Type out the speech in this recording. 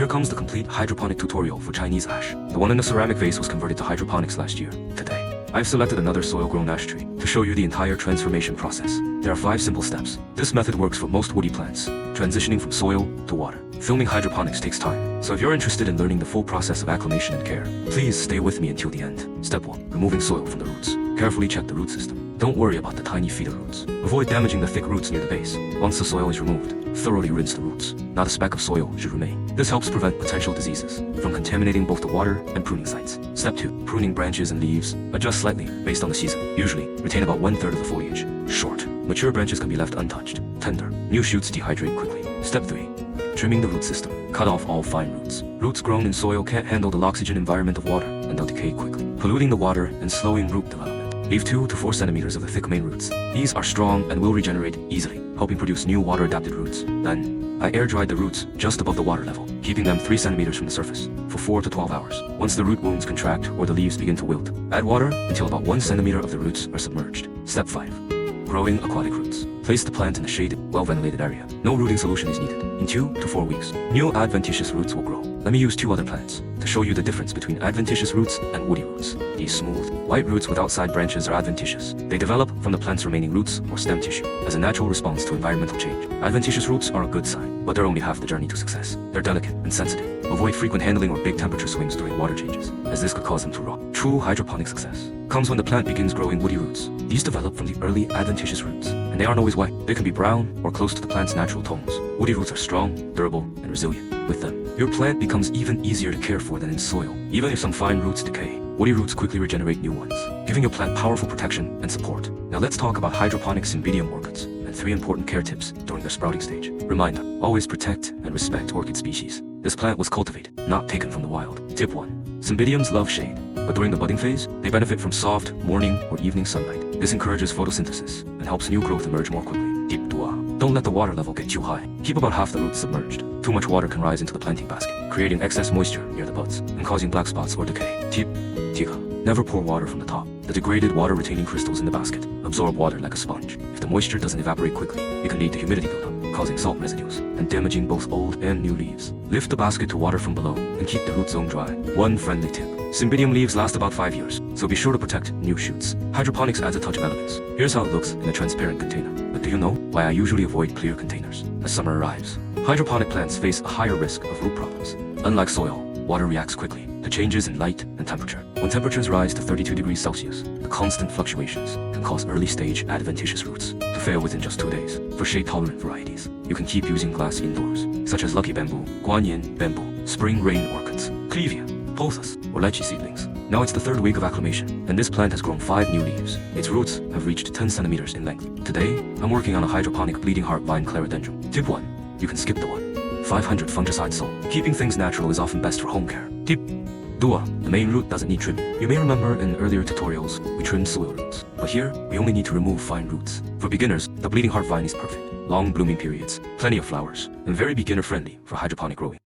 Here comes the complete hydroponic tutorial for Chinese ash. The one in the ceramic vase was converted to hydroponics last year. Today, I've selected another soil-grown ash tree to show you the entire transformation process. There are 5 simple steps. This method works for most woody plants, transitioning from soil to water. Filming hydroponics takes time, so if you're interested in learning the full process of acclimation and care, please stay with me until the end. Step 1. Removing soil from the roots. Carefully check the root system. Don't worry about the tiny feeder roots. Avoid damaging the thick roots near the base. Once the soil is removed, thoroughly rinse the roots. Not a speck of soil should remain. This helps prevent potential diseases from contaminating both the water and pruning sites. Step 2. Pruning branches and leaves. Adjust slightly based on the season. Usually, retain about 1/3 of the foliage. Short, mature branches can be left untouched. Tender, new shoots dehydrate quickly. Step 3. Trimming the root system. Cut off all fine roots. Roots grown in soil can't handle the oxygen environment of water, and they'll decay quickly, polluting the water and slowing root development. Leave 2 to 4 centimeters of the thick main roots. These are strong and will regenerate easily, helping produce new water-adapted roots. Then, I air-dried the roots just above the water level, keeping them 3 centimeters from the surface, for 4 to 12 hours. Once the root wounds contract or the leaves begin to wilt, add water until about 1 centimeter of the roots are submerged. Step 5. Growing aquatic roots. Place the plant in a shaded, well-ventilated area. No rooting solution is needed. In 2 to 4 weeks, new adventitious roots will grow. Let me use 2 other plants to show you the difference between adventitious roots and woody roots. These smooth, white roots with outside branches are adventitious. They develop from the plant's remaining roots or stem tissue as a natural response to environmental change. Adventitious roots are a good sign, but they're only half the journey to success. They're delicate and sensitive. Avoid frequent handling or big temperature swings during water changes, as this could cause them to rot. True hydroponic success comes when the plant begins growing woody roots. These develop from the early adventitious roots, and they aren't always white. They can be brown or close to the plant's natural tones. Woody roots are strong, durable, and resilient. With them, your plant becomes even easier to care for than in soil. Even if some fine roots decay, woody roots quickly regenerate new ones, giving your plant powerful protection and support. Now let's talk about hydroponic cymbidium orchids and 3 important care tips during their sprouting stage. Reminder: always protect and respect orchid species. This plant was cultivated, not taken from the wild. Tip 1. Cymbidiums love shade, but during the budding phase, they benefit from soft, morning or evening sunlight. This encourages photosynthesis and helps new growth emerge more quickly. Tip 2. Don't let the water level get too high. Keep about half the roots submerged. Too much water can rise into the planting basket, creating excess moisture near the buds and causing black spots or decay. Tip 3. Never pour water from the top. The degraded water-retaining crystals in the basket absorb water like a sponge. If the moisture doesn't evaporate quickly, it can lead to humidity buildup, causing salt residues and damaging both old and new leaves. Lift the basket to water from below and keep the root zone dry. One friendly tip: cymbidium leaves last about 5 years, so be sure to protect new shoots. Hydroponics adds a touch of elegance. Here's how it looks in a transparent container. But do you know why I usually avoid clear containers as summer arrives? Hydroponic plants face a higher risk of root problems. Unlike soil, water reacts quickly to changes in light and temperature. When temperatures rise to 32 degrees Celsius, the constant fluctuations can cause early-stage adventitious roots to fail within just 2 days. For shade-tolerant varieties, you can keep using glass indoors, such as lucky bamboo, guanyin bamboo, spring rain orchids, clevia, pothos, or lychee seedlings. Now it's the 3rd week of acclimation, and this plant has grown 5 new leaves. Its roots have reached 10 centimeters in length. Today, I'm working on a hydroponic bleeding heart vine clerodendron. Tip 1. You can skip the 500 fungicide soil. Keeping things natural is often best for home care. Tip 2. The main root doesn't need trimming. You may remember in earlier tutorials, we trimmed soil roots. But here, we only need to remove fine roots. For beginners, the bleeding heart vine is perfect. Long blooming periods, plenty of flowers, and very beginner-friendly for hydroponic growing.